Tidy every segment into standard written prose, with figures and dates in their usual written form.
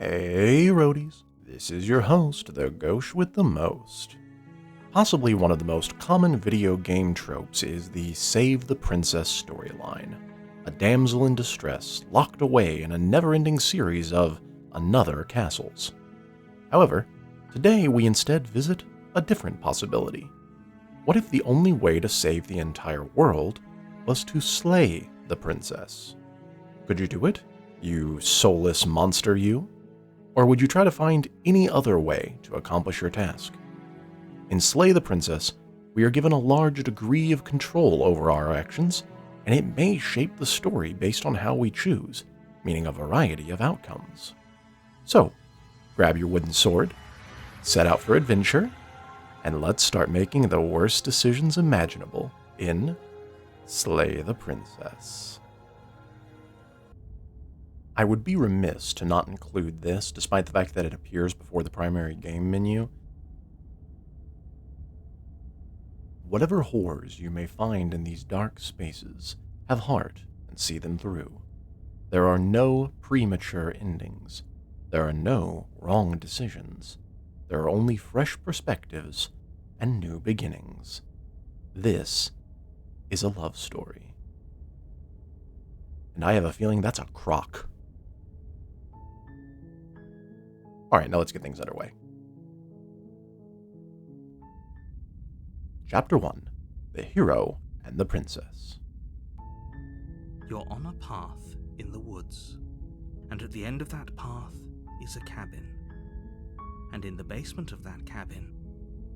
Hey roadies, this is your host, the Ghosh with the most. Possibly one of the most common video game tropes is the Save the Princess storyline. A damsel in distress locked away in a never-ending series of another castles. However, today we instead visit a different possibility. What if the only way to save the entire world was to slay the princess? Could you do it, you soulless monster you? Or would you try to find any other way to accomplish your task? In Slay the Princess, we are given a large degree of control over our actions, and it may shape the story based on how we choose, meaning a variety of outcomes. So, grab your wooden sword, set out for adventure, and let's start making the worst decisions imaginable in Slay the Princess. I would be remiss to not include this, despite the fact that it appears before the primary game menu. Whatever horrors you may find in these dark spaces, have heart and see them through. There are no premature endings. There are no wrong decisions. There are only fresh perspectives and new beginnings. This is a love story. And I have a feeling that's a crock. Alright, now let's get things underway. Chapter 1. The Hero and the Princess. You're on a path in the woods, and at the end of that path is a cabin. And in the basement of that cabin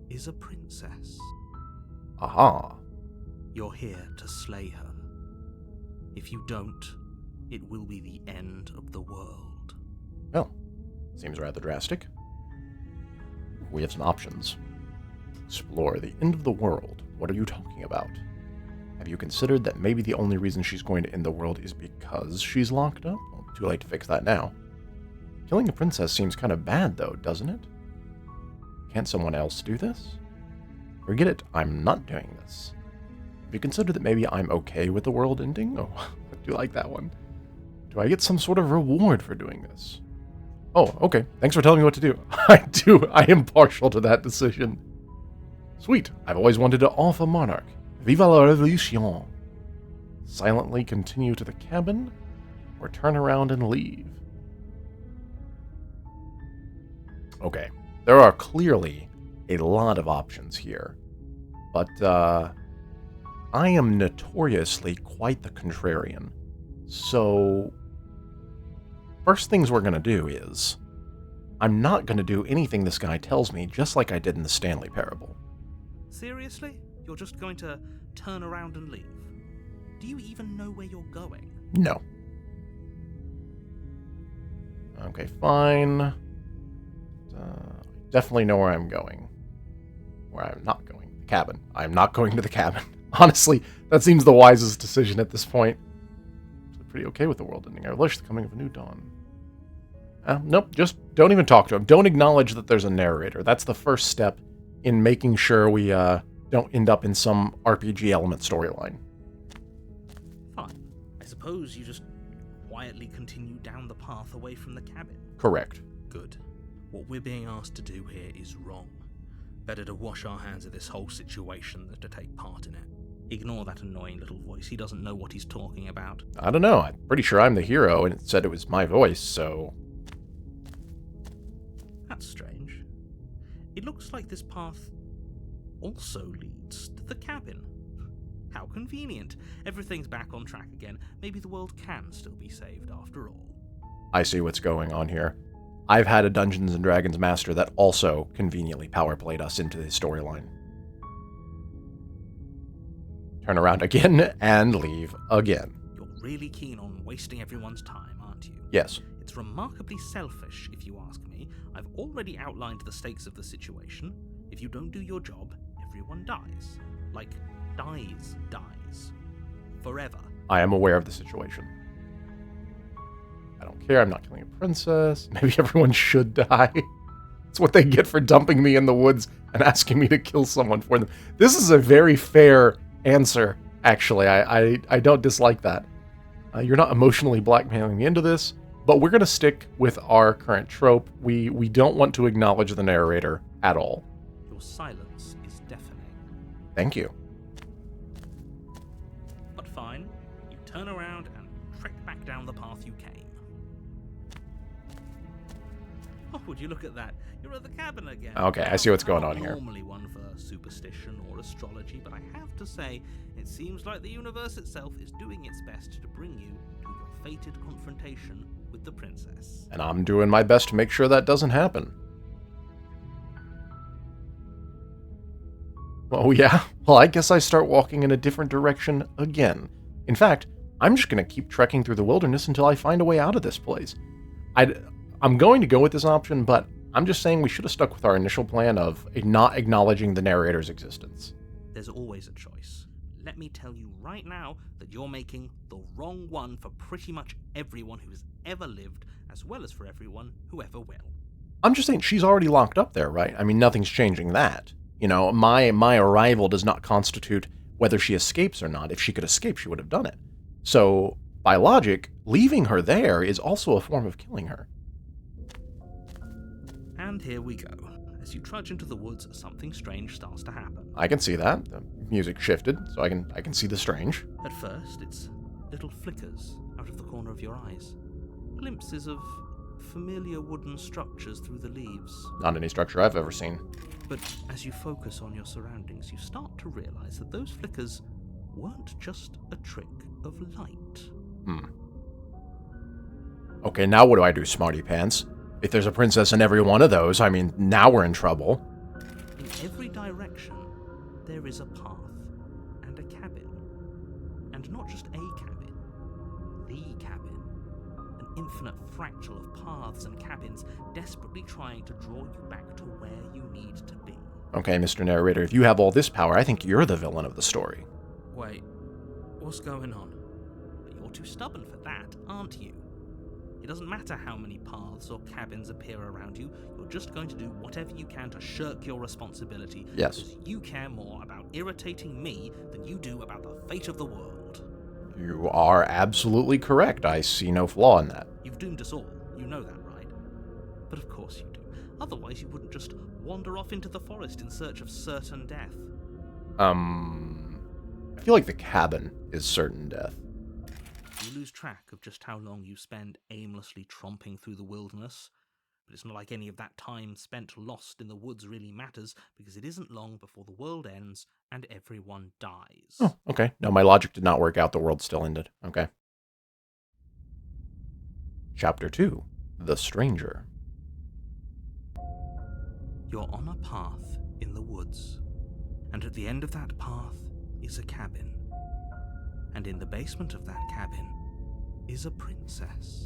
is a princess. Aha! You're here to slay her. If you don't, it will be the end of the world. Well, seems rather drastic. We have some options. Explore the end of the world. What are you talking about? Have you considered that maybe the only reason she's going to end the world is because she's locked up? Well, too late to fix that now. Killing a princess seems kind of bad, though, doesn't it? Can't someone else do this? Forget it, I'm not doing this. Have you considered that maybe I'm okay with the world ending? Oh, I do like that one. Do I get some sort of reward for doing this? Oh, okay. Thanks for telling me what to do. I am partial to that decision. Sweet. I've always wanted to off a monarch. Viva la revolution. Silently continue to the cabin, or turn around and leave. Okay. There are clearly a lot of options here. But, I am notoriously quite the contrarian. So, first things we're going to do is, I'm not going to do anything this guy tells me, just like I did in the Stanley Parable. Seriously? You're just going to turn around and leave? Do you even know where you're going? No. Okay, fine. Definitely know where I'm going. Where I'm not going. The cabin. I'm not going to the cabin. Honestly, that seems the wisest decision at this point. I'm pretty okay with the world ending. I relish the coming of a new dawn. Nope, just don't even talk to him. Don't acknowledge that there's a narrator. That's the first step in making sure we don't end up in some RPG element storyline. Fine. I suppose you just quietly continue down the path away from the cabin. Correct. Good. What we're being asked to do here is wrong. Better to wash our hands of this whole situation than to take part in it. Ignore that annoying little voice. He doesn't know what he's talking about. I don't know. I'm pretty sure I'm the hero, and it said it was my voice, so... That's strange. It looks like this path also leads to the cabin. How convenient. Everything's back on track again. Maybe the world can still be saved after all. I see what's going on here. I've had a Dungeons & Dragons master that also conveniently powerplayed us into this storyline. Turn around again and leave again. You're really keen on wasting everyone's time, aren't you? Yes. It's remarkably selfish, if you ask me. I've already outlined the stakes of the situation. If you don't do your job, everyone dies. Like, dies. Forever. I am aware of the situation. I don't care, I'm not killing a princess. Maybe everyone should die. It's what they get for dumping me in the woods and asking me to kill someone for them. This is a very fair answer, actually. I don't dislike that. You're not emotionally blackmailing me into this. But we're going to stick with our current trope. We don't want to acknowledge the narrator at all. Your silence is deafening. Thank you. But fine, you turn around and trek back down the path you came. Oh, would you look at that? You're at the cabin again. Okay, I see what's going on I'm here. normally one for superstition or astrology, but I have to say, it seems like the universe itself is doing its best to bring you to your fated confrontation with the princess. And I'm doing my best to make sure that doesn't happen. Oh yeah? Well, I guess I start walking in a different direction again. In fact, I'm just going to keep trekking through the wilderness until I find a way out of this place. I'm going to go with this option, but I'm just saying we should have stuck with our initial plan of not acknowledging the narrator's existence. There's always a choice. Let me tell you right now that you're making the wrong one for pretty much everyone who has ever lived, as well as for everyone who ever will. I'm just saying she's already locked up there, right? I mean, nothing's changing that. You know, my arrival does not constitute whether she escapes or not. If she could escape, she would have done it. So, by logic, leaving her there is also a form of killing her. And here we go. As you trudge into the woods, something strange starts to happen. I can see that. The music shifted, so I can see the strange. At first, it's little flickers out of the corner of your eyes. Glimpses of familiar wooden structures through the leaves. Not any structure I've ever seen. But as you focus on your surroundings, you start to realize that those flickers weren't just a trick of light. Okay, now what do I do, smarty pants? If there's a princess in every one of those, I mean, now we're in trouble. In every direction, there is a path and a cabin. And not just a cabin, the cabin. An infinite fractal of paths and cabins desperately trying to draw you back to where you need to be. Okay, Mr. Narrator, if you have all this power, I think you're the villain of the story. Wait, what's going on? But you're too stubborn for that, aren't you? It doesn't matter how many paths or cabins appear around you, you're just going to do whatever you can to shirk your responsibility. Yes. Because you care more about irritating me than you do about the fate of the world. You are absolutely correct. I see no flaw in that. You've doomed us all, you know that, right? But of course you do. Otherwise you wouldn't just wander off into the forest in search of certain death. I feel like the cabin is certain death. You lose track of just how long you spend aimlessly tromping through the wilderness, but it's not like any of that time spent lost in the woods really matters, because it isn't long before the world ends and everyone dies. Oh, okay. No, my logic did not work out. The world still ended. Okay. Chapter 2. The Stranger. You're on a path in the woods, and at the end of that path is a cabin. And in the basement of that cabin is a princess.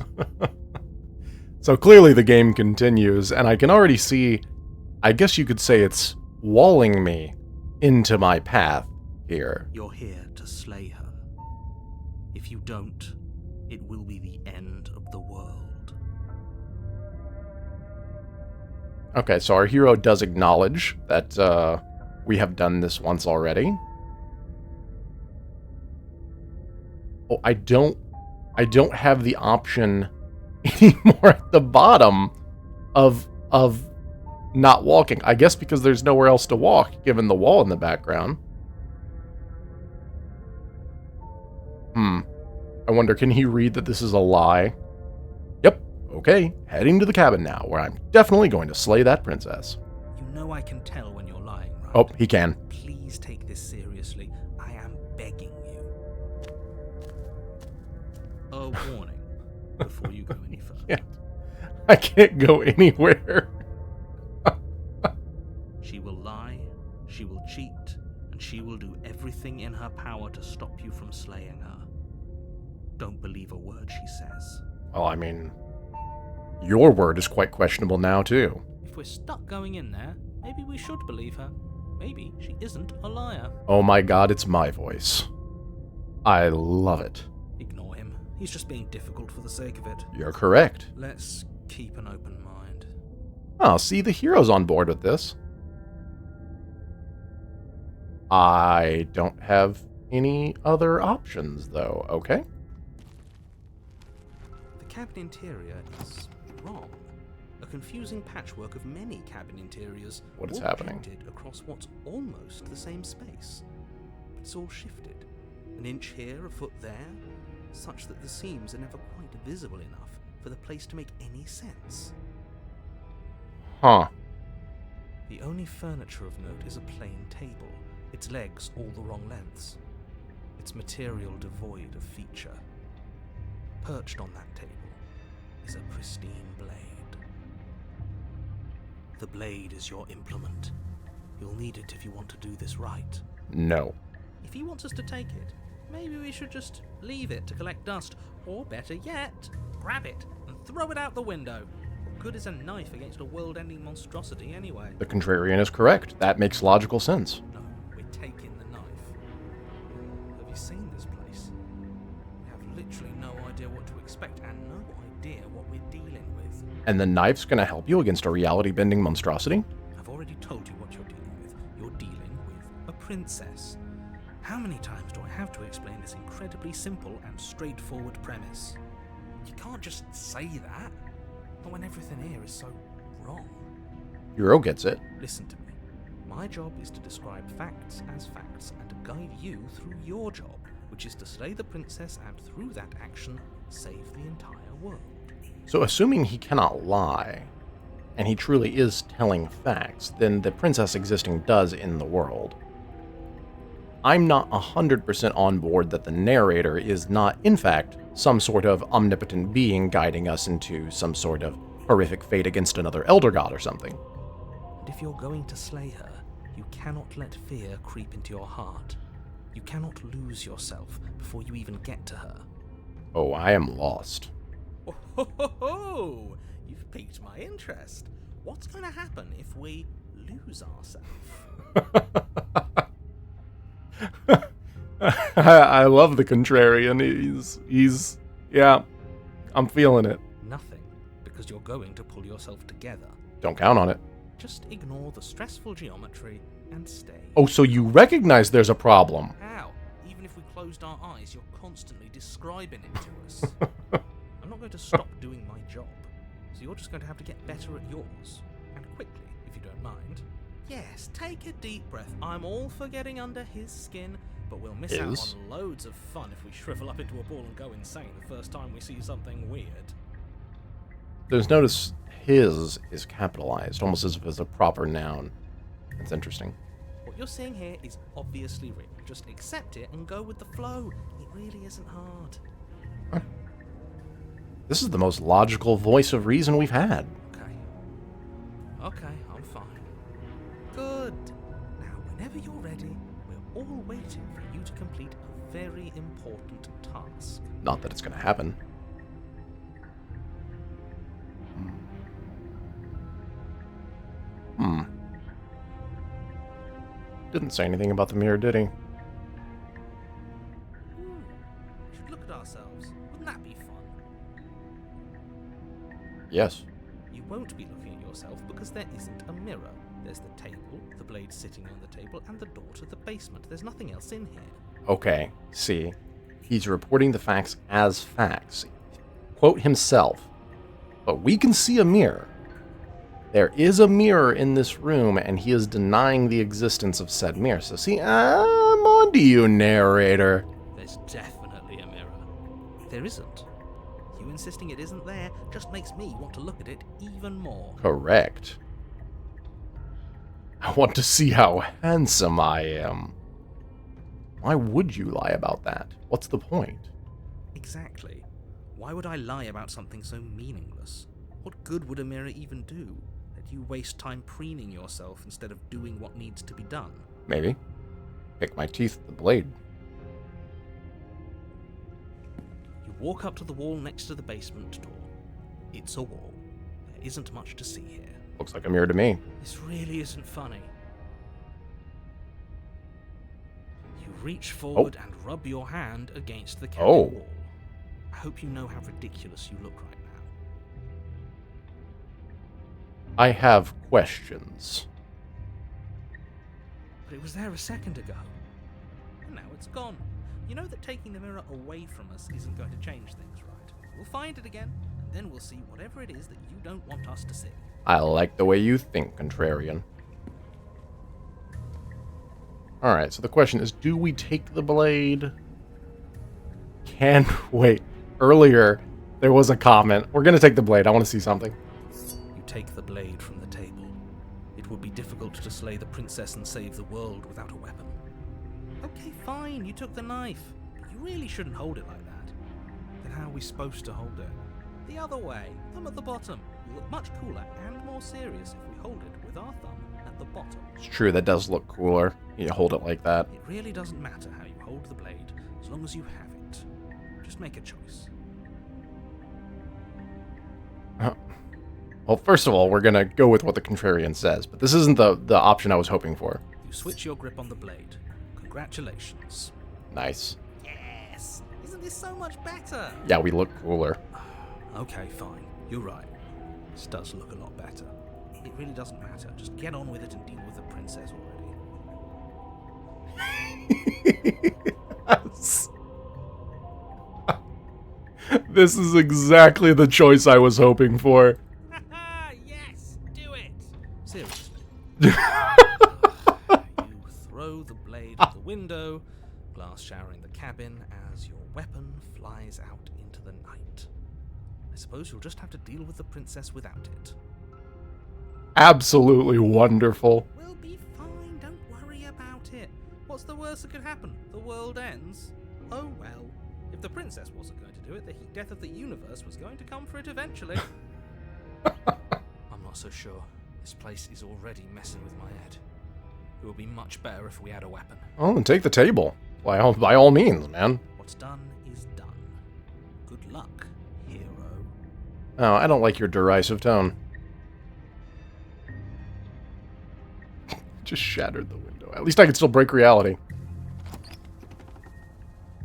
So clearly the game continues, and I can already see, I guess you could say it's walling me into my path here. You're here to slay her. If you don't, it will be the end of the world. Okay, so our hero does acknowledge that we have done this once already. Oh, I don't have the option anymore at the bottom of not walking. I guess because there's nowhere else to walk, given the wall in the background. I wonder, can he read that this is a lie? Yep. Okay, heading to the cabin now, where I'm definitely going to slay that princess. You know I can tell when you're lying, right? Oh, he can. Please take this seriously. I am begging you. A warning before you go any further. I can't go anywhere. She will lie, she will cheat, and she will do everything in her power to stop you from slaying her. Don't believe a word she says. Well, I mean, your word is quite questionable now, too. If we're stuck going in there, maybe we should believe her. Maybe she isn't a liar. Oh my god, it's my voice. I love it. Ignore him. He's just being difficult for the sake of it. You're correct. Let's keep an open mind. Oh, see, the hero's on board with this. I don't have any other options, though, okay? The cabin interior is wrong. A confusing patchwork of many cabin interiors, What is all happening? painted across what's almost the same space. But it's all shifted. An inch here, a foot there, such that the seams are never quite visible enough for the place to make any sense. Huh. The only furniture of note is a plain table, its legs all the wrong lengths, its material devoid of feature. Perched on that table is a pristine blade. The blade is your implement. You'll need it if you want to do this right. No. If he wants us to take it, maybe we should just leave it to collect dust, or better yet, grab it and throw it out the window. What good is a knife against a world-ending monstrosity anyway? The contrarian is correct. That makes logical sense. No, we're taking the knife. Have you seen this place? We have literally no idea what to expect and no idea what we're dealing with. And the knife's gonna help you against a reality-bending monstrosity? I've already told you what you're dealing with. You're dealing with a princess. How many times do I have to explain this incredibly simple and straightforward premise? You can't just say that. Not when everything here is so wrong. Hero gets it. Listen to me. My job is to describe facts as facts and to guide you through your job, which is to slay the princess and through that action, save the entire world. So assuming he cannot lie, and he truly is telling facts, then the princess existing does end the world. I'm not 100% on board that the narrator is not, in fact, some sort of omnipotent being guiding us into some sort of horrific fate against another elder god or something. And if you're going to slay her, you cannot let fear creep into your heart. You cannot lose yourself before you even get to her. Oh, I am lost. Oh, ho, ho, ho! You've piqued my interest. What's going to happen if we lose ourselves? I love the contrarian. Yeah, I'm feeling it. Nothing, because you're going to pull yourself together. Don't count on it. Just ignore the stressful geometry and stay. Oh, so you recognize there's a problem. How? Even if we closed our eyes, you're constantly describing it to us. I'm not going to stop doing my job, so you're just going to have to get better at yours. And quickly, if you don't mind. Yes, take a deep breath. I'm all for getting under his skin, but we'll miss out on loads of fun if we shrivel up into a ball and go insane the first time we see something weird. There's notice his is capitalized, almost as if it's a proper noun. That's interesting. What you're seeing here is obviously real. Just accept it and go with the flow. It really isn't hard. Huh. This is the most logical voice of reason we've had. Okay, I'm fine. Good. Now, whenever you're ready, we're all waiting for you to complete a very important task. Not that it's going to happen. Didn't say anything about the mirror, did he? We should look at ourselves. Wouldn't that be fun? Yes. You won't be looking at yourself because there isn't a mirror. There's the table, the blade sitting on the table, and the door to the basement. There's nothing else in here. Okay, see. He's reporting the facts as facts. Quote himself. But we can see a mirror. There is a mirror in this room, and he is denying the existence of said mirror. So see, I'm on to you, narrator. There's definitely a mirror. There isn't. You insisting it isn't there just makes me want to look at it even more. Correct. I want to see how handsome I am. Why would you lie about that? What's the point? Exactly. Why would I lie about something so meaningless? What good would a mirror even do? That you waste time preening yourself instead of doing what needs to be done? Maybe. Pick my teeth with the blade. You walk up to the wall next to the basement door. It's a wall. There isn't much to see here. Looks like a mirror to me. This really isn't funny. You reach forward and rub your hand against the cabin wall. I hope you know how ridiculous you look right now. I have questions. But it was there a second ago. And now it's gone. You know that taking the mirror away from us isn't going to change things, right? We'll find it again. and then we'll see whatever it is that you don't want us to see. I like the way you think, Contrarian. Alright, so the question is, do we take the blade? Wait, earlier there was a comment. We're gonna take the blade. I want to see something. You take the blade from the table. It would be difficult to slay the princess and save the world without a weapon. Okay, fine, you took the knife. But you really shouldn't hold it like that. Then how are we supposed to hold it? The other way, thumb at the bottom. Will look much cooler and more serious if we hold it with our thumb at the bottom. It's true, that does look cooler. You hold it like that. It really doesn't matter how you hold the blade, as long as you have it. Just make a choice. Well, first of all, we're gonna go with what the Contrarian says, but this isn't the option I was hoping for. You switch your grip on the blade. Congratulations. Nice. Yes! Isn't this so much better? Yeah, we look cooler. Okay, fine. You're right. This does look a lot better. It really doesn't matter. Just get on with it and deal with the princess already. Yes. This is exactly the choice I was hoping for. Yes! Do it! Seriously. You throw the blade at the window, glass showering the cabin as your weapon flies out into the night. I suppose you'll just have to deal with the princess without it. Absolutely wonderful. We'll be fine, don't worry about it. What's the worst that could happen? The world ends? Oh well. If the princess wasn't going to do it, the heat death of the universe was going to come for it eventually. I'm not so sure. This place is already messing with my head. It would be much better if we had a weapon. Oh, and take the table. By all means, man. What's done is done. Good luck, hero. Oh, I don't like your derisive tone. Just shattered the window. At least I can still break reality.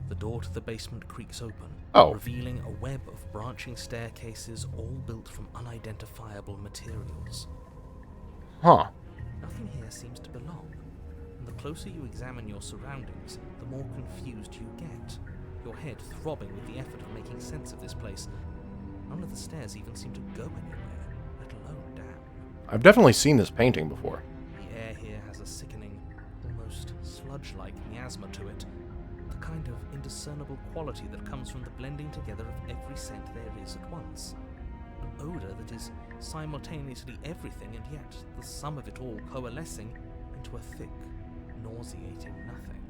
The door to the basement creaks open, revealing a web of branching staircases all built from unidentifiable materials. Huh. Nothing here seems to belong, and the closer you examine your surroundings, the more confused you get, your head throbbing with the effort of making sense of this place. None of the stairs even seem to go anywhere, let alone down. I've definitely seen this painting before. The air here has a sickening, almost sludge-like miasma to it, the kind of indiscernible quality that comes from the blending together of every scent there is at once. An odor that is simultaneously everything and yet the sum of it all coalescing into a thick, nauseating nothing.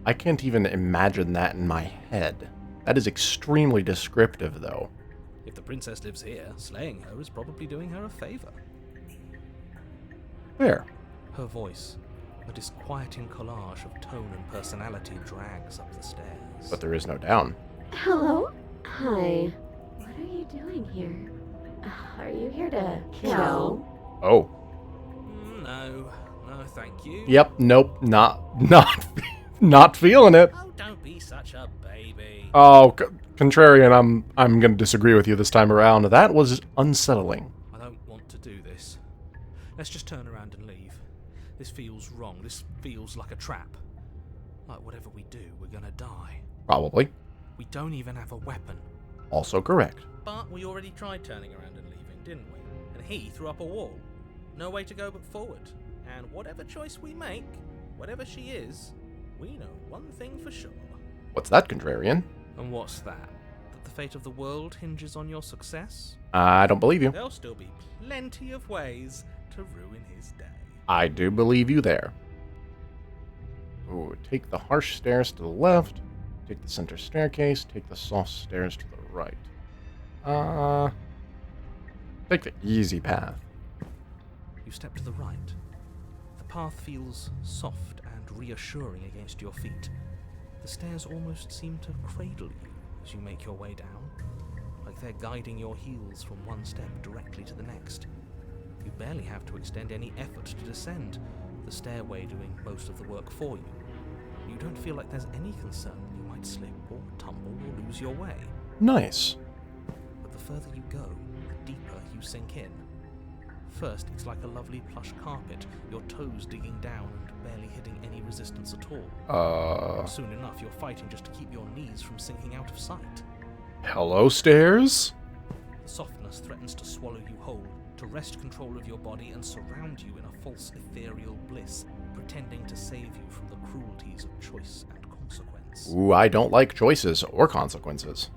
I can't even imagine that in my head. That is extremely descriptive, though. If the princess lives here, slaying her is probably doing her a favor. There. Her voice, a disquieting collage of tone and personality, drags up the stairs. But there is no down. Hello? Hi. What are you doing here? Are you here to kill? Oh. No, thank you. Yep, nope, not feeling it. Oh, don't be such a baby. Oh, Contrarian, I'm gonna disagree with you this time around. That was unsettling. I don't want to do this. Let's just turn around and leave. This feels wrong. This feels like a trap. Like whatever we do, we're gonna die. Probably. We don't even have a weapon. Also correct. But we already tried turning around and leaving, didn't we? And he threw up a wall. No way to go but forward. And whatever choice we make, whatever she is, we know one thing for sure. What's that, Contrarian? And what's that? That the fate of the world hinges on your success? I don't believe you. There'll still be plenty of ways to ruin his day. I do believe you there. Ooh, take the harsh stairs to the left. Take the center staircase. Take the soft stairs to the right. Take the easy path. You step to the right. The path feels soft and reassuring against your feet. The stairs almost seem to cradle you as you make your way down, like they're guiding your heels from one step directly to the next. You barely have to extend any effort to descend, the stairway doing most of the work for you. You don't feel like there's any concern you might slip or tumble or lose your way. Nice. But the further you go, the deeper you sink in. First, it's like a lovely plush carpet, your toes digging down and barely hitting any resistance at all. Soon enough, you're fighting just to keep your knees from sinking out of sight. Hello, stairs? The softness threatens to swallow you whole, to wrest control of your body and surround you in a false ethereal bliss, pretending to save you from the cruelties of choice and consequence. Ooh, I don't like choices or consequences.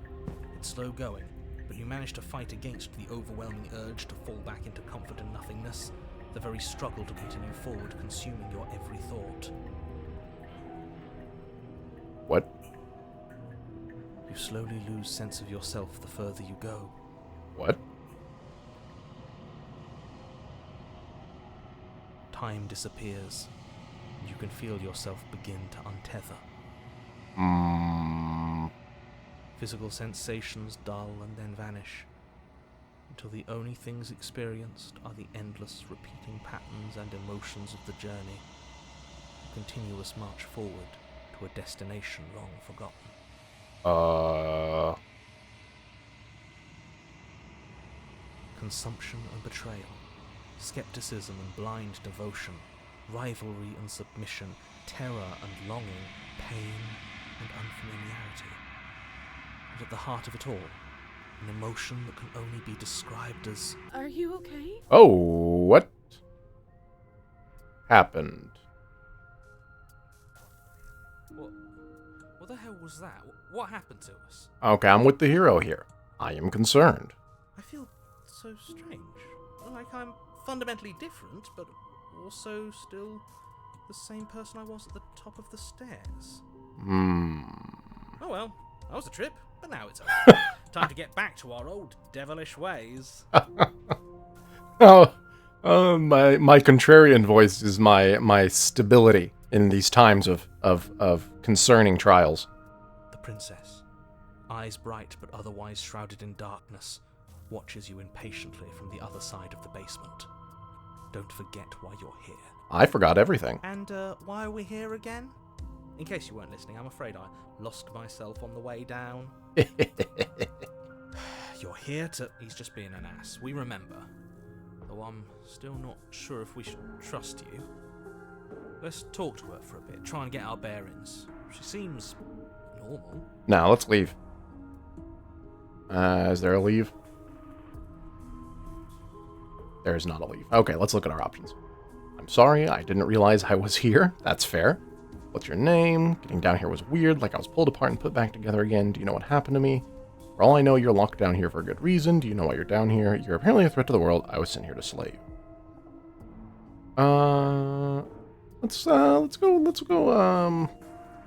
It's slow going, but you manage to fight against the overwhelming urge to fall back into comfort and nothingness, the very struggle to continue forward consuming your every thought. What? You slowly lose sense of yourself the further you go. What? Time disappears, and you can feel yourself begin to untether. Physical sensations dull and then vanish, until the only things experienced are the endless repeating patterns and emotions of the journey, a continuous march forward to a destination long forgotten. Consumption and betrayal, skepticism and blind devotion, rivalry and submission, terror and longing, pain and unfamiliarity. And at the heart of it all, an emotion that can only be described as... Are you okay? Oh, what happened? What the hell was that? What happened to us? Okay, I'm with the hero here. I am concerned. I feel so strange. Like I'm fundamentally different, but also still the same person I was at the top of the stairs. Oh well, that was a trip, but now it's over. Time to get back to our old devilish ways. My contrarian voice is my stability in these times of concerning trials. The princess, eyes bright but otherwise shrouded in darkness, watches you impatiently from the other side of the basement. Don't forget why you're here. I forgot everything. And why are we here again? In case you weren't listening, I'm afraid I lost myself on the way down. You're here to... He's just being an ass. We remember. Though I'm still not sure if we should trust you. Let's talk to her for a bit, try and get our bearings. She seems normal. Now, let's leave. Is there a leave? There is not a leave. Okay, let's look at our options. I'm sorry, I didn't realize I was here. That's fair. What's your name? Getting down here was weird, like I was pulled apart and put back together again. Do you know what happened to me? For all I know, you're locked down here for a good reason. Do you know why you're down here? You're apparently a threat to the world. I was sent here to slay you. Let's go,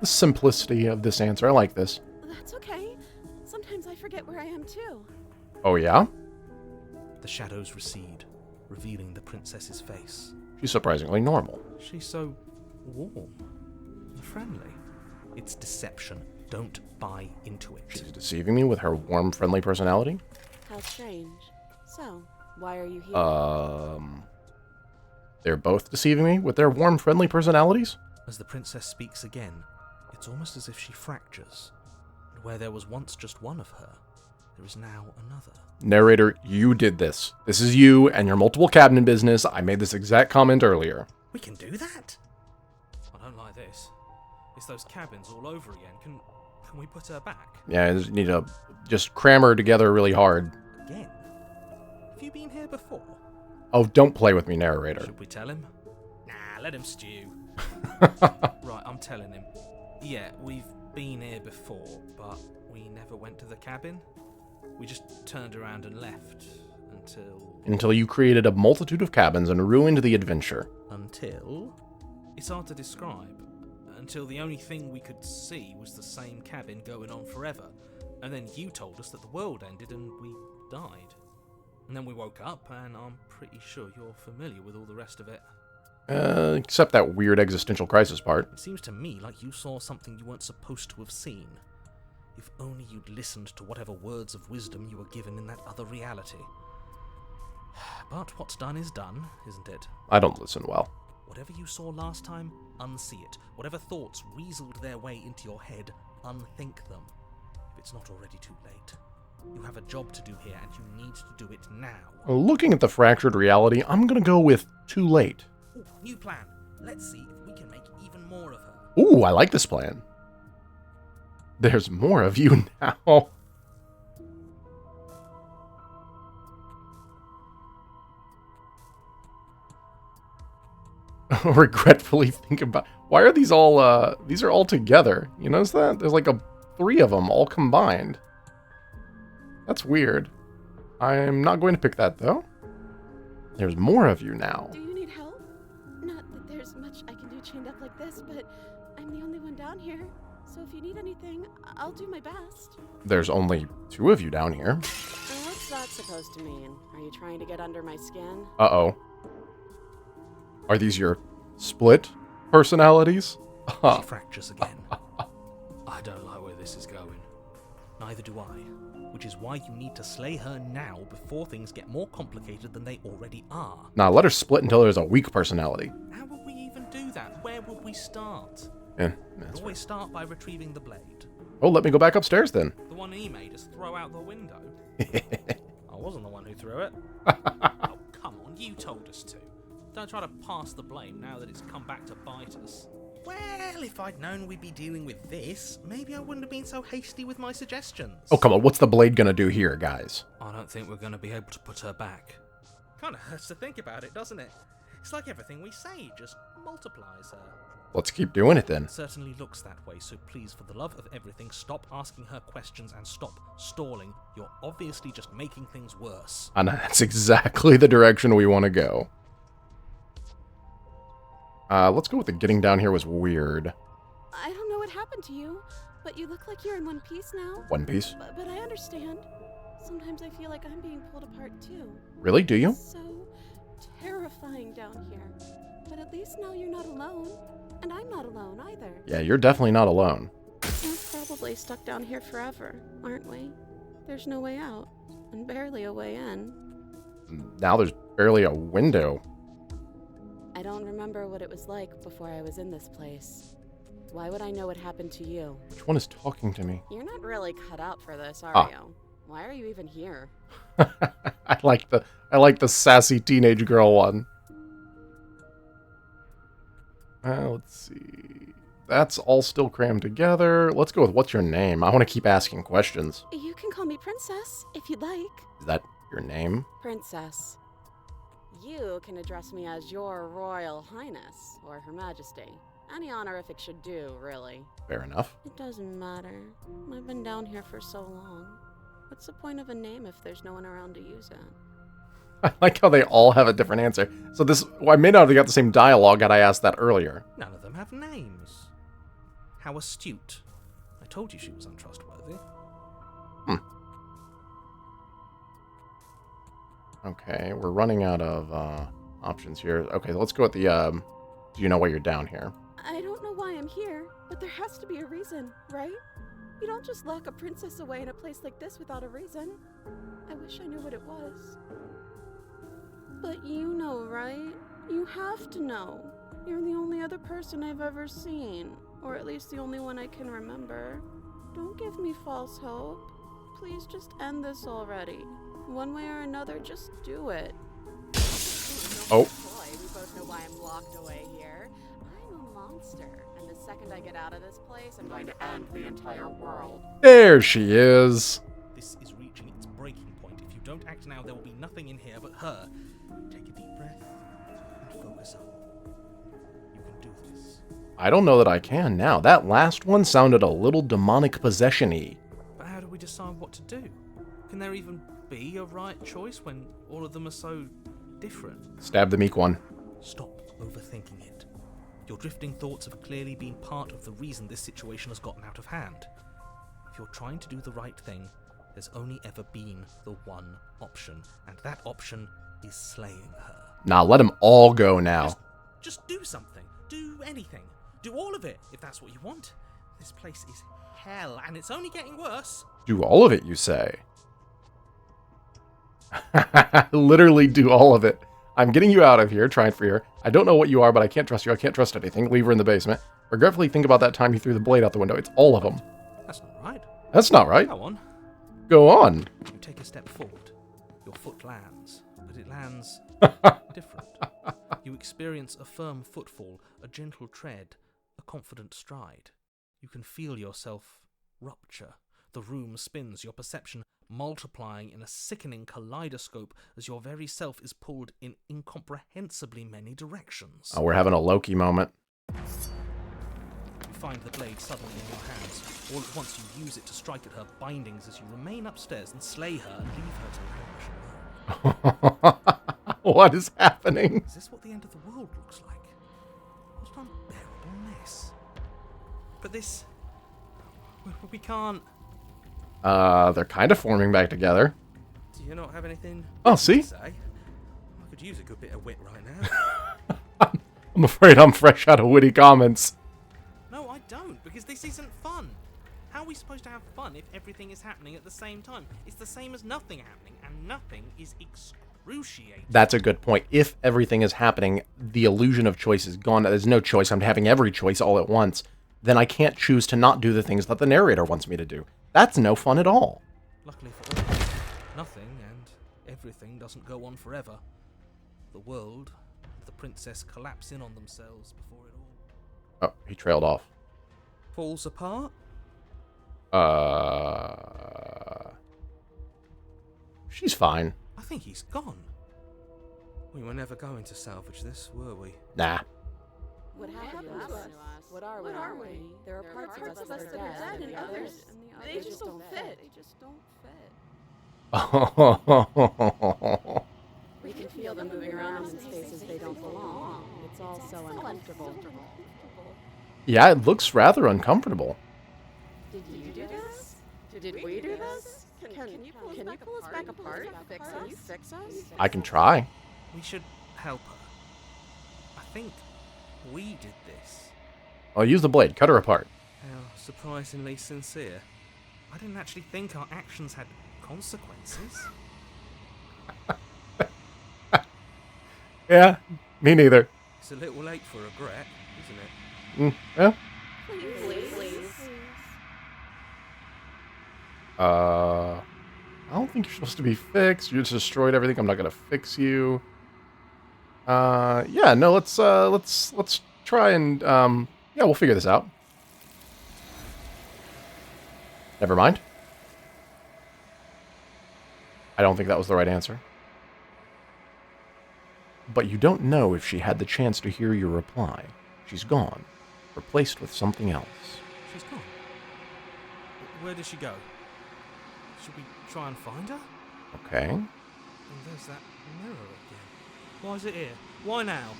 the simplicity of this answer. I like this. That's okay. Sometimes I forget where I am too. Oh, yeah? The shadows recede, revealing the princess's face. She's surprisingly normal. She's so warm and friendly. It's deception. Don't buy into it. She's deceiving me with her warm, friendly personality? How strange. So, why are you here? They're both deceiving me with their warm, friendly personalities? As the princess speaks again, it's almost as if she fractures. And where there was once just one of her, there is now another. Narrator, you did this. This is you and your multiple cabinet business. I made this exact comment earlier. We can do that? I don't like this. It's those cabins all over again. Can we put her back? Yeah, I just need to just cram her together really hard. Again? Have you been here before? Oh, don't play with me, narrator. Should we tell him? Nah, let him stew. Right, I'm telling him. Yeah, we've been here before, but we never went to the cabin. We just turned around and left Until you created a multitude of cabins and ruined the adventure. Until? It's hard to describe. Until the only thing we could see was the same cabin going on forever. And then you told us that the world ended and we died. And then we woke up, and I'm pretty sure you're familiar with all the rest of it. Except that weird existential crisis part. It seems to me like you saw something you weren't supposed to have seen. If only you'd listened to whatever words of wisdom you were given in that other reality. But what's done is done, isn't it? I don't listen well. Whatever you saw last time, unsee it. Whatever thoughts weaseled their way into your head, unthink them. If it's not already too late. You have a job to do here, and you need to do it now. Looking at the fractured reality, I'm gonna go with too late. Ooh, new plan. Let's see if we can make even more of her. Ooh, I like this plan. There's more of you now. regretfully think about... Why are these all, these are all together? You notice that? There's like 3 of them all combined. That's weird. I'm not going to pick that, though. There's more of you now. Do you need help? Not that there's much I can do chained up like this, but I'm the only one down here. So if you need anything, I'll do my best. There's only 2 of you down here. What's that supposed to mean? Are you trying to get under my skin? Uh-oh. Are these your split personalities? She fractures again. I don't like where this is going. Neither do I. Which is why you need to slay her now before things get more complicated than they already are. Nah, let her split until there's a weak personality. How would we even do that? Where would we start? Yeah, We'd always start by retrieving the blade. Oh, let me go back upstairs then. The one he made us throw out the window. I wasn't the one who threw it. Oh, come on, you told us to. Don't try to pass the blame now that it's come back to bite us. Well, if I'd known we'd be dealing with this, maybe I wouldn't have been so hasty with my suggestions. Oh, come on. What's the blade gonna do here, guys? I don't think we're going to be able to put her back. Kind of hurts to think about it, doesn't it? It's like everything we say just multiplies her. Let's keep doing it then. It certainly looks that way, so please, for the love of everything, stop asking her questions and stop stalling. You're obviously just making things worse. And that's exactly the direction we want to go. Let's go with the getting down here was weird. I don't know what happened to you, but you look like you're in one piece now. One piece? But I understand. Sometimes I feel like I'm being pulled apart too. Really? Do you? It's so terrifying down here. But at least now you're not alone. And I'm not alone either. Yeah, you're definitely not alone. We're probably stuck down here forever, aren't we? There's no way out, and barely a way in. Now there's barely a window. I don't remember what it was like before I was in this place. Why would I know what happened to you? Which one is talking to me? You're not really cut out for this, are you? Why are you even here? I like the sassy teenage girl one. Let's see. That's all still crammed together. Let's go with what's your name? I want to keep asking questions. You can call me Princess, if you'd like. Is that your name? Princess. You can address me as Your Royal Highness, or Her Majesty. Any honorific should do, really. Fair enough. It doesn't matter. I've been down here for so long. What's the point of a name if there's no one around to use it? I like how they all have a different answer. So I may not have got the same dialogue had I asked that earlier. None of them have names. How astute. I told you she was untrustworthy. Okay, we're running out of options here. Okay, let's go with the, do you know why you're down here? I don't know why I'm here, but there has to be a reason, right? You don't just lock a princess away in a place like this without a reason. I wish I knew what it was. But you know, right? You have to know. You're the only other person I've ever seen, or at least the only one I can remember. Don't give me false hope. Please just end this already. One way or another, just do it. Oh. Boy, we both know why I'm locked away here. I'm a monster, and the second I get out of this place, I'm going to end the entire world. There she is. This is reaching its breaking point. If you don't act now, there will be nothing in here but her. Take a deep breath and focus up. You can do this. I don't know that I can now. That last one sounded a little demonic possession-y. But how do we decide what to do? Can there even be a right choice when all of them are so different? Stab the meek one. Stop overthinking it. Your drifting thoughts have clearly been part of the reason this situation has gotten out of hand. If you're trying to do the right thing, there's only ever been the one option, and that option is slaying her. Nah, let them all go now. Just do something. Do anything. Do all of it, if that's what you want. This place is hell, and it's only getting worse. Do all of it, you say? Literally do all of it. I'm getting you out of here, trying for her. I don't know what you are, but I can't trust you. I can't trust anything. Leave her in the basement. Regretfully think about that time you threw the blade out the window. It's all of them. That's not right. That's not right. Go on. Go on. You take a step forward. Your foot lands, but it lands different. You experience a firm footfall, a gentle tread, a confident stride. You can feel yourself rupture. The room spins, your perception multiplying in a sickening kaleidoscope as your very self is pulled in incomprehensibly many directions. Oh, we're having a Loki moment. You find the blade suddenly in your hands. All at once you use it to strike at her bindings as you remain upstairs and slay her and leave her to languish alone. What is happening? Is this what the end of the world looks like? What an unbearable mess. But this... we can't... They're kind of forming back together. Do you not have anything Oh, see? to say? I could use a good bit of wit right now. I'm afraid I'm fresh out of witty comments. No, I don't, because this isn't fun. How are we supposed to have fun if everything is happening at the same time? It's the same as nothing happening, and nothing is excruciating. That's a good point. If everything is happening, the illusion of choice is gone. There's no choice. I'm having every choice all at once. Then I can't choose to not do the things that the narrator wants me to do. That's no fun at all. Luckily for all, nothing and everything doesn't go on forever. The world and the princess collapse in on themselves before it all Oh, he trailed off. falls apart. She's fine. I think he's gone. We were never going to salvage this, were we? Nah. What happened to us? What are we? There are parts of us that are dead, and others, they just don't fit. We can feel them moving around in spaces they don't belong. It's all so uncomfortable. Yeah, it looks rather uncomfortable. Did you do this? Did we do this? Can you pull us back apart? Can you fix us? I can try. We should help her. I think we did this. I'll use the blade. Cut her apart. How surprisingly sincere. I didn't actually think our actions had consequences. Yeah, me neither. It's a little late for regret, isn't it? Yeah. Please. I don't think you're supposed to be fixed. You just destroyed everything. I'm not gonna fix you. Yeah, no, let's try and, yeah, we'll figure this out. Never mind. I don't think that was the right answer. But you don't know if she had the chance to hear your reply. She's gone, replaced with something else. She's gone. Where did she go? Should we try and find her? Okay. And there's that mirror again. Why is it here? Why now?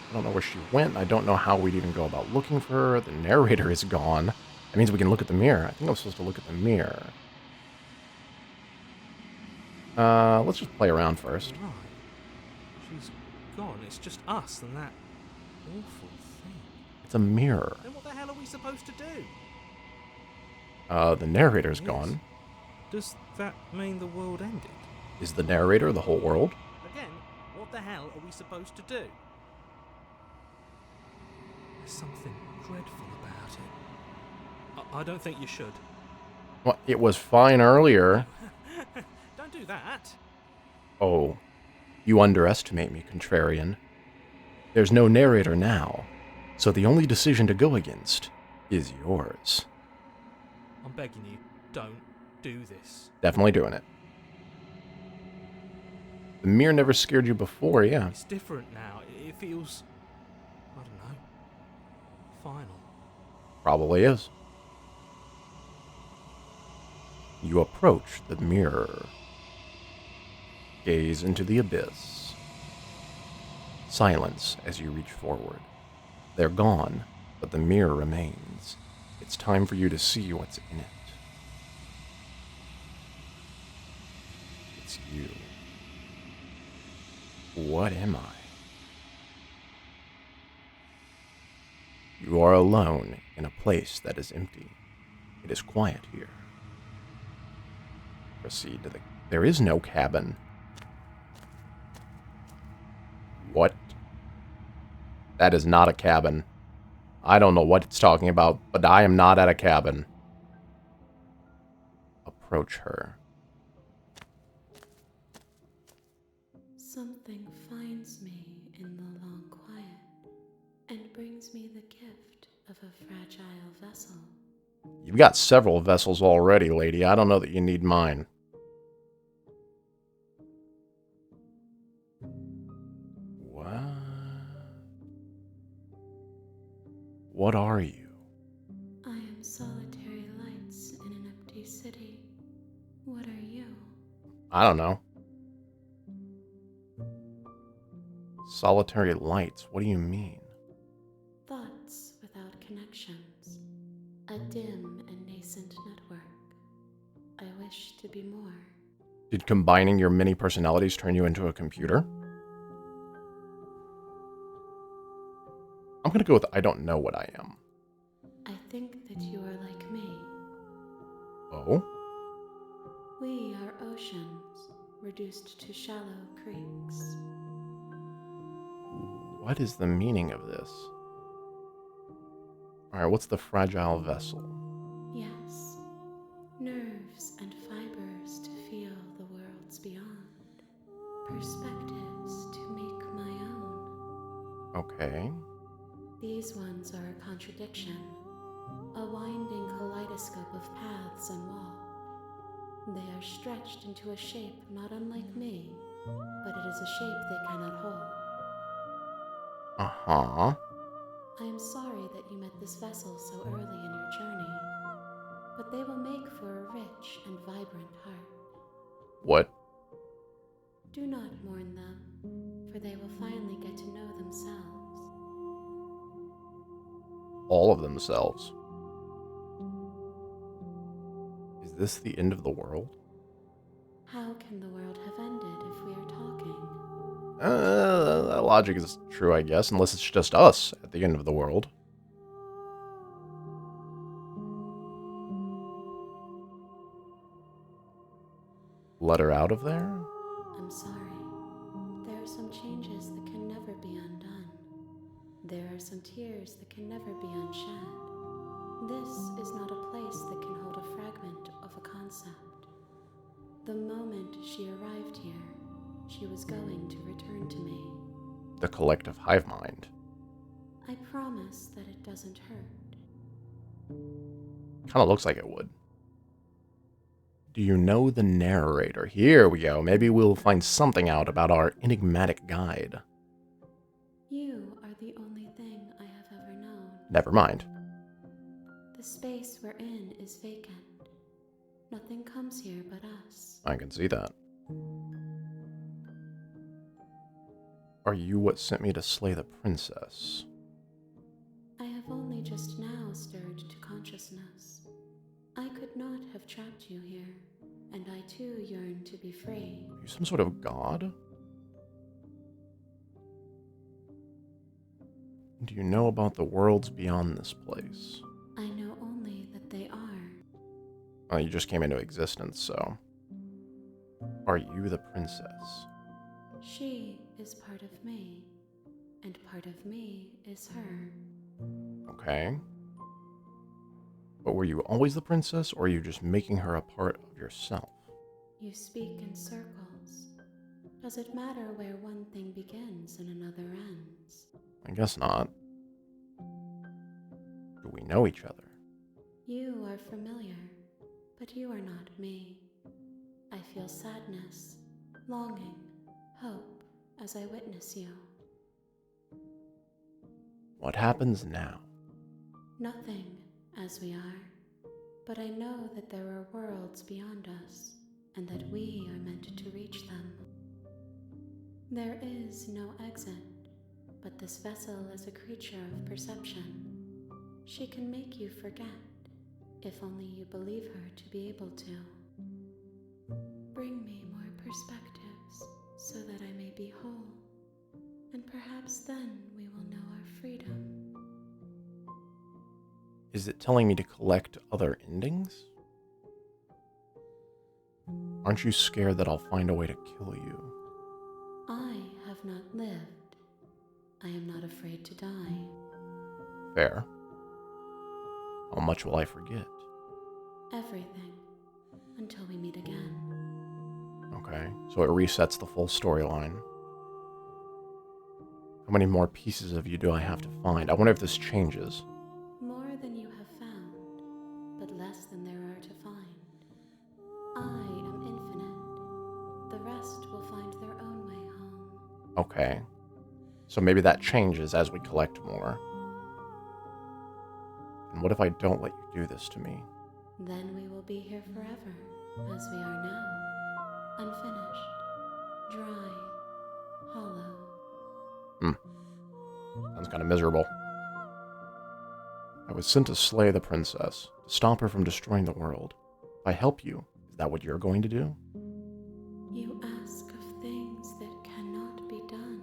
I don't know where she went. I don't know how we'd even go about looking for her. The narrator is gone. That means we can look at the mirror. I think I'm supposed to look at the mirror. Let's just play around first. Right. She's gone. It's just us and that awful thing. It's a mirror. Then what the hell are we supposed to do? The narrator's Yes. gone. Does that mean the world ended? Is the narrator the whole world? Again, what the hell are we supposed to do? There's something dreadful about it. I don't think you should. Well, it was fine earlier. Don't do that. Oh, you underestimate me, contrarian. There's no narrator now, so the only decision to go against is yours. I'm begging you, don't do this. Definitely doing it. The mirror never scared you before, yeah. It's different now. It feels, I don't know, final. Probably is. You approach the mirror. Gaze into the abyss. Silence as you reach forward. They're gone, but the mirror remains. It's time for you to see what's in it. It's you. What am I? You are alone in a place that is empty. It is quiet here. Proceed to the... There is no cabin. What? That is not a cabin. I don't know what it's talking about, but I am not at a cabin. Approach her. Something finds me in the long quiet and brings me the gift of a fragile vessel. You've got several vessels already, lady. I don't know that you need mine. What? What are you? I am solitary lights in an empty city. What are you? I don't know. Solitary lights. What do you mean? Thoughts without connections. A dim and nascent network. I wish to be more. Did combining your many personalities turn you into a computer? I'm gonna go with I don't know what I am. I think that you are like me. Oh? We are oceans, reduced to shallow creeks. What is the meaning of this? Alright, what's the fragile vessel? Yes, nerves and fibers to feel the worlds beyond. Perspectives to make my own. Okay. These ones are a contradiction, a winding kaleidoscope of paths and walls. They are stretched into a shape not unlike me, but it is a shape they cannot hold. Uh-huh. I am sorry that you met this vessel so early in your journey, but they will make for a rich and vibrant heart. What? Do not mourn them, for they will finally get to know themselves. All of themselves. Is this the end of the world? How can the world have ended if we are talking? That logic is true, I guess, unless it's just us at the end of the world. Let her out of there? I'm sorry. There are some changes that can never be undone. There are some tears that can never be unshed. This is not a place that can hold a fragment of a concept. The moment she arrived here, she was going to return to me. The collective hive mind. I promise that it doesn't hurt. Kind of looks like it would. Do you know the narrator? Here we go. Maybe we'll find something out about our enigmatic guide. You are the only thing I have ever known. Never mind. The space we're in is vacant. Nothing comes here but us. I can see that. Are you what sent me to slay the princess? I have only just now stirred to consciousness. I could not have trapped you here, and I too yearn to be free. Are you some sort of god? Do you know about the worlds beyond this place? I know only that they are. Well, you just came into existence, so... Are you the princess? She is part of me, and part of me is her. Okay. But were you always the princess, or are you just making her a part of yourself? You speak in circles. Does it matter where one thing begins and another ends? I guess not. Do we know each other? You are familiar, but you are not me. I feel sadness, longing, hope as I witness you. What happens now? Nothing, as we are, but I know that there are worlds beyond us, and that we are meant to reach them. There is no exit, but this vessel is a creature of perception. She can make you forget, if only you believe her to be able to. Bring me more perspectives, so that I may be whole, and perhaps then we will know our freedom. Is it telling me to collect other endings? Aren't you scared that I'll find a way to kill you? I have not lived. I am not afraid to die. Fair. How much will I forget? Everything, until we meet again. Okay, so it resets the full storyline. How many more pieces of you do I have to find? I wonder if this changes. More than you have found, Okay. So maybe that changes as we collect more. And what if I don't let you do this to me? Then we will be here forever, as we are now. Unfinished, dry, hollow. Sounds kind of miserable. I was sent to slay the princess, to stop her from destroying the world. If I help you, is that what you're going to do? You ask of things that cannot be done.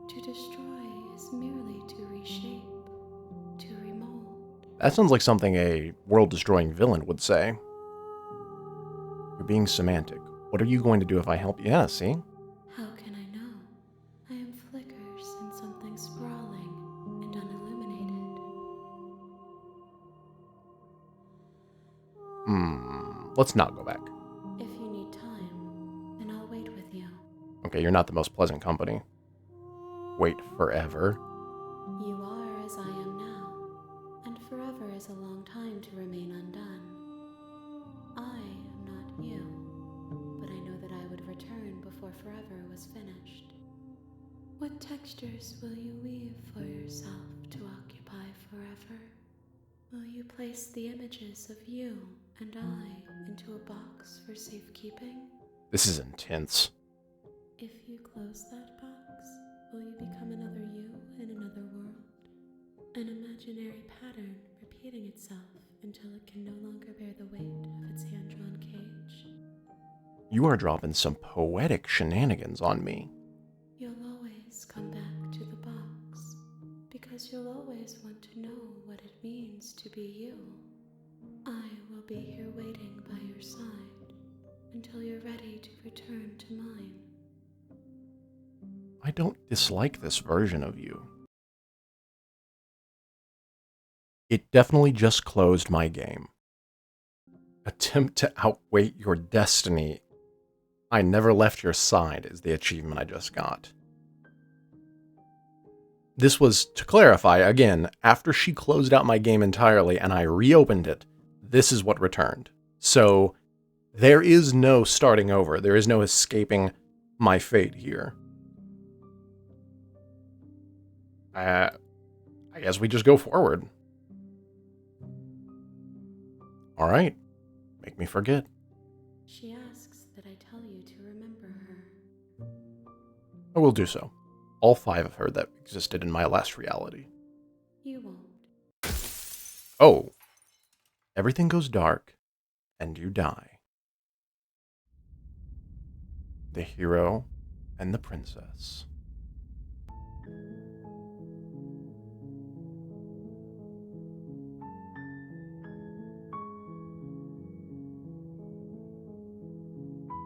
To destroy is merely to reshape, to remold. That sounds like something a world-destroying villain would say. You're being semantic. What are you going to do if I help you? Yeah, see? How can I know? I am flickers in something sprawling and unilluminated. Let's not go back. If you need time, then I'll wait with you. Okay, you're not the most pleasant company. Wait forever. You are as I am now, and forever is a long time to remain undone. I am not you, but I know that I would return before forever was finished. What textures will you weave for yourself to occupy forever? Will you place the images of you and I into a box for safekeeping? This is intense. If you close that box, will you become another you in another world? An imaginary pattern repeating itself until it can no longer bear the weight of its hand-drawn cage? You are dropping some poetic shenanigans on me. You'll always come back to the box, because you'll always want to know what it means to be you. I will be here waiting by your side until you're ready to return to mine. I don't dislike this version of you. It definitely just closed my game. Attempt to outweight your destiny. I never left your side is the achievement I just got. This was, to clarify, again, after she closed out my game entirely and I reopened it, this is what returned. So there is no starting over. There is no escaping my fate here. I guess we just go forward. All right. Make me forget. She asks that I tell you to remember her. I will do so. All 5 of her that existed in my last reality. You won't. Oh. Everything goes dark, and you die. The hero and the princess.